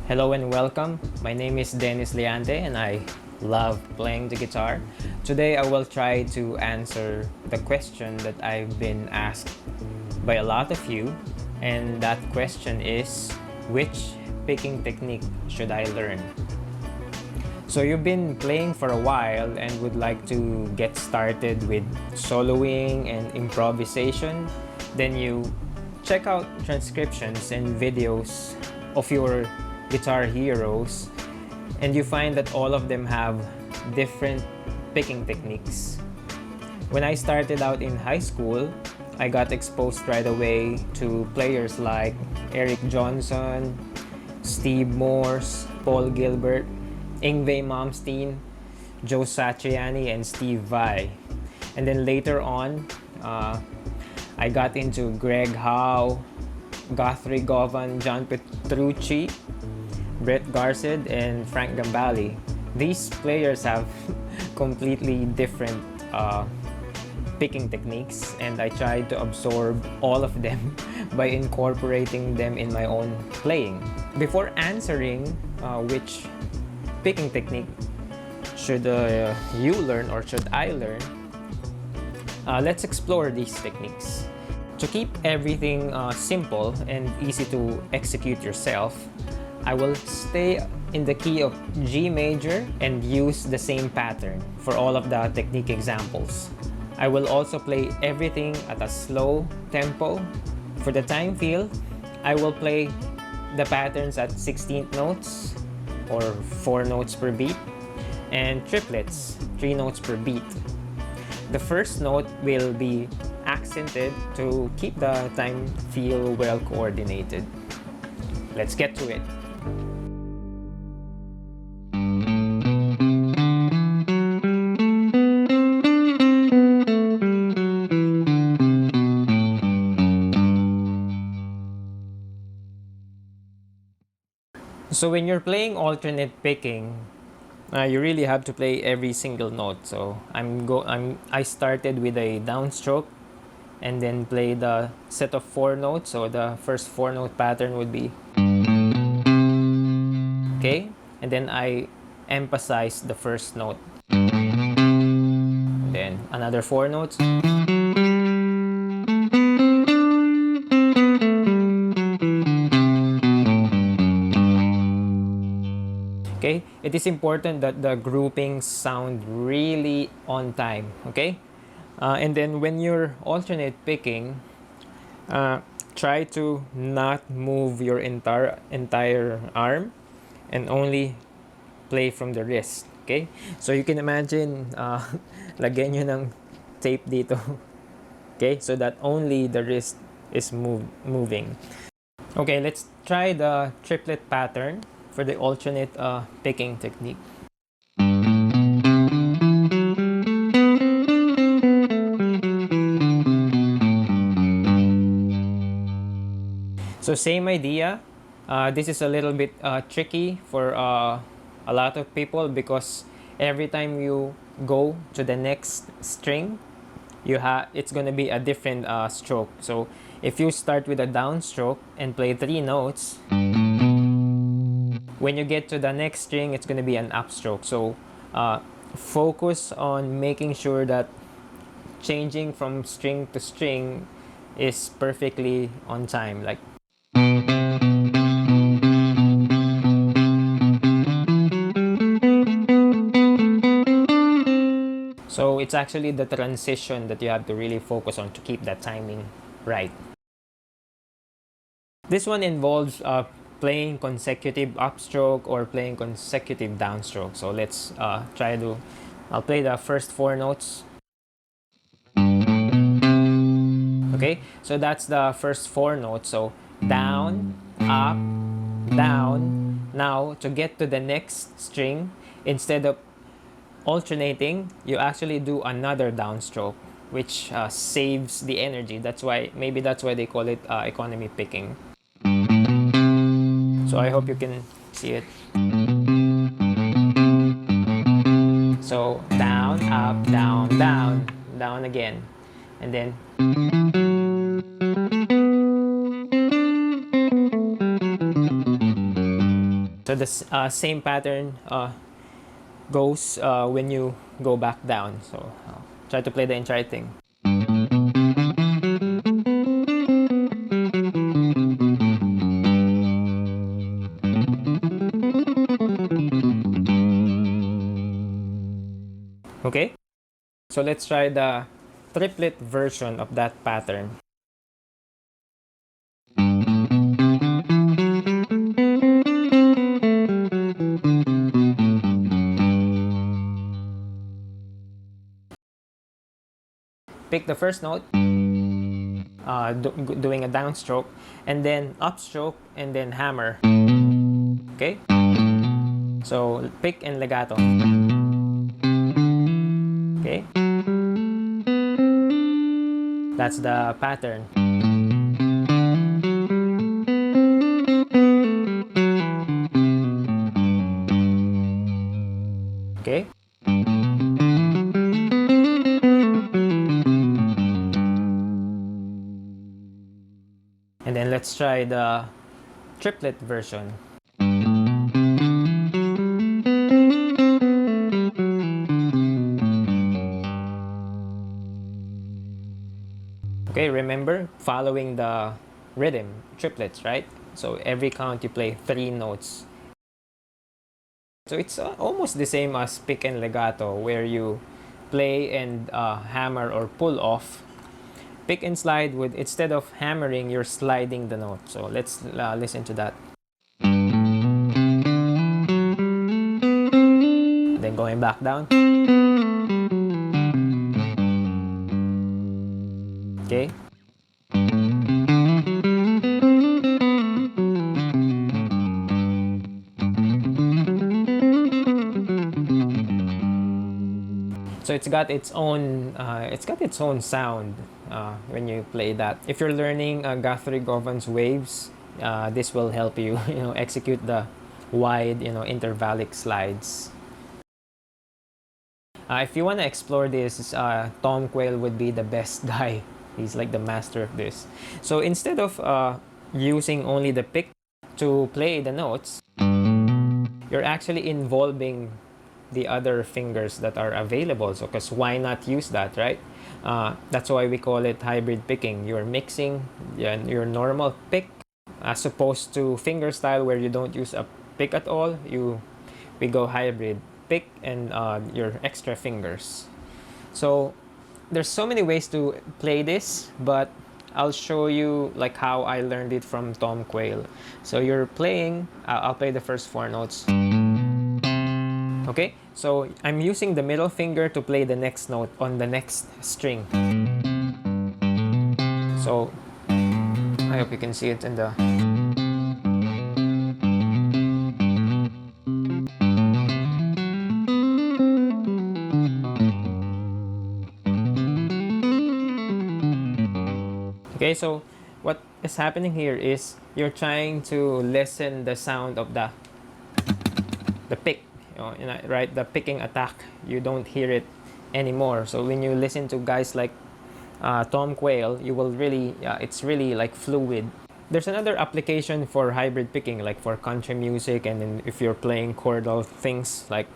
Hello and welcome. My name is Dennis Leante and I love playing the guitar. Today I will try to answer the question that I've been asked by a lot of you, and that question is, which picking technique should I learn? So you've been playing for a while and would like to get started with soloing and improvisation, then you check out transcriptions and videos of your guitar heroes, and you find that all of them have different picking techniques. When I started out in high school, I got exposed right away to players like Eric Johnson, Steve Morse, Paul Gilbert, Yngwie Malmsteen, Joe Satriani, and Steve Vai. And then later on, I got into Greg Howe, Guthrie Govan, John Petrucci, Brett Garsed, and Frank Gambale. These players have completely different picking techniques, and I tried to absorb all of them by incorporating them in my own playing. Before answering which picking technique should you learn or should I learn, let's explore these techniques. To keep everything simple and easy to execute yourself, I will stay in the key of G major and use the same pattern for all of the technique examples. I will also play everything at a slow tempo. For the time feel, I will play the patterns at 16th notes or 4 notes per beat, and triplets, 3 notes per beat. The first note will be accented to keep the time feel well coordinated. Let's get to it. So when you're playing alternate picking, you really have to play every single note. So I started with a downstroke and then play the set of 4 notes. So the first 4 note pattern would be okay, and then I emphasize the first note. And then another 4 notes. Okay, it is important that the groupings sound really on time. Okay, and then when you're alternate picking, try to not move your entire arm and only play from the wrist. Okay, so you can imagine lagyan nyo ng tape dito. Okay, so that only the wrist is moving. Okay, let's try the triplet pattern for the alternate picking technique. So same idea. This is a little bit tricky for a lot of people because every time you go to the next string, it's going to be a different stroke. So if you start with a downstroke and play 3 notes, when you get to the next string, it's going to be an upstroke. So focus on making sure that changing from string to string is perfectly on time. Like so it's actually the transition that you have to really focus on to keep that timing right. This one involves playing consecutive upstroke or playing consecutive downstroke. So let's I'll play the first 4 notes. Okay, so that's the first 4 notes. So down, up, down. Now to get to the next string, instead of alternating, you actually do another downstroke, which saves the energy. Maybe that's why they call it economy picking. So I hope you can see it. So down, up, down, down, down again, and then So the same pattern goes when you go back down. So I'll try to play the entire thing. Okay, so let's try the triplet version of that pattern. Pick the first note, doing a downstroke, and then upstroke, and then hammer. Okay, so pick and legato. Okay, that's the pattern. Okay, and then let's try the triplet version. Okay, remember following the rhythm, triplets, right? So every count you play 3 notes. So it's almost the same as pick and legato, where you play and hammer or pull off. Pick and slide, with instead of hammering, you're sliding the note. So let's listen to that. Then going back down. Okay. So it's got its own sound when you play that. If you're learning Guthrie Govan's waves, this will help you, execute the wide, intervallic slides. If you want to explore this, Tom Quayle would be the best guy. He's like the master of this. So instead of using only the pick to play the notes, you're actually involving the other fingers that are available. So, because why not use that, right? That's why we call it hybrid picking. You're mixing your normal pick as opposed to finger style where you don't use a pick at all. We go hybrid pick and your extra fingers. So there's so many ways to play this, but I'll show you like how I learned it from Tom Quayle. So you're playing, I'll play the first 4 notes. Okay, so I'm using the middle finger to play the next note on the next string. So I hope you can see it in the... Okay, so what is happening here is you're trying to lessen the sound of the pick, right? The picking attack. You don't hear it anymore. So when you listen to guys like Tom Quayle, you will really, it's really like fluid. There's another application for hybrid picking, like for country music, and then if you're playing chordal things like...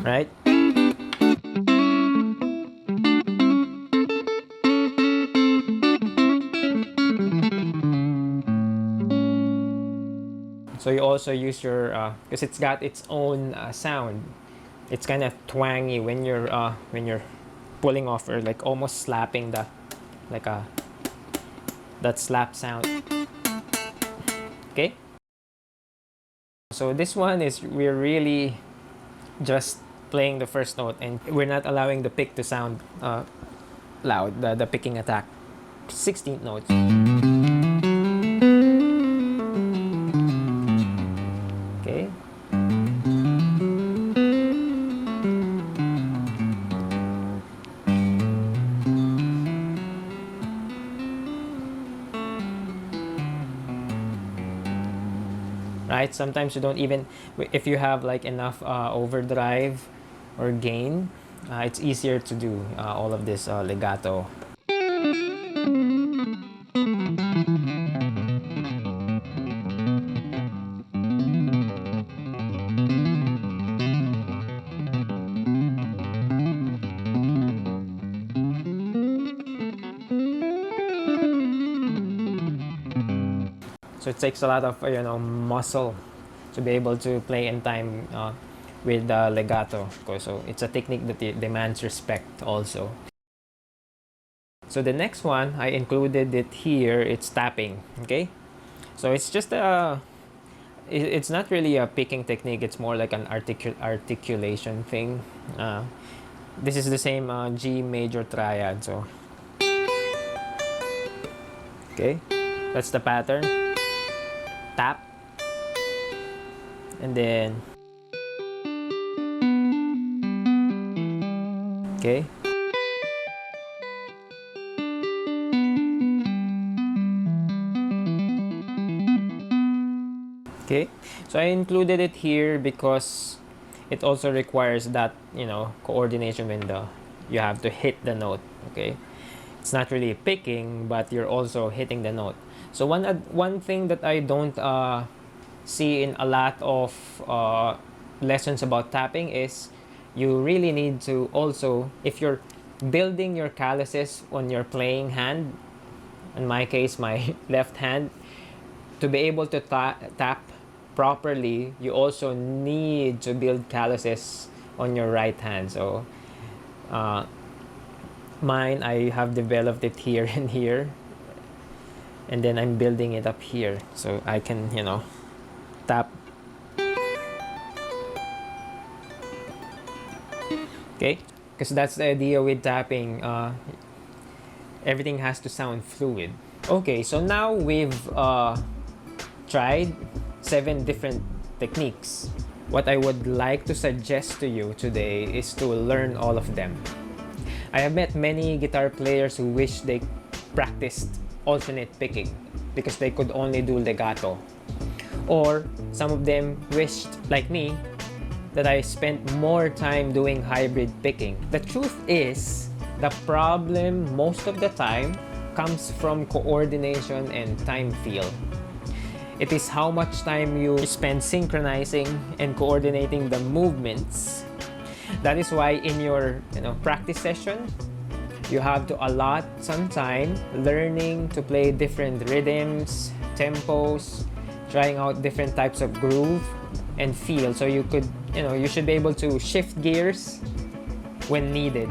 Right? So you also use your, because it's got its own sound. It's kind of twangy when you're pulling off, or like almost slapping that slap sound. Okay. So this one is, we're really just playing the first note, and we're not allowing the pick to sound loud. The picking attack, 16th notes. Okay. Right? Sometimes you don't even, if you have like enough overdrive or gain, it's easier to do all of this legato. So it takes a lot of muscle to be able to play in time with legato. So it's a technique that demands respect also. So the next one, I included it here. It's tapping. Okay, so it's just it's not really a picking technique. It's more like an articulation thing. This is the same G major triad. So okay, that's the pattern. Tap, and then okay. Okay, so I included it here because it also requires that coordination when you have to hit the note. Okay, it's not really picking, but you're also hitting the note. So one thing that I don't see in a lot of lessons about tapping is you really need to also, if you're building your calluses on your playing hand, in my case my left hand, to be able to tap properly, you also need to build calluses on your right hand. So mine, I have developed it here and here, and then I'm building it up here so I can tap. Okay, because that's the idea with tapping. Everything has to sound fluid. Okay, so now we've tried 7 different techniques. What I would like to suggest to you today is to learn all of them. I have met many guitar players who wish they practiced alternate picking because they could only do legato. Or some of them wished, like me, that I spent more time doing hybrid picking. The truth is, the problem most of the time comes from coordination and time feel. It is how much time you spend synchronizing and coordinating the movements. That is why in your practice session, you have to allot some time learning to play different rhythms, tempos, trying out different types of groove and feel, so you should be able to shift gears when needed.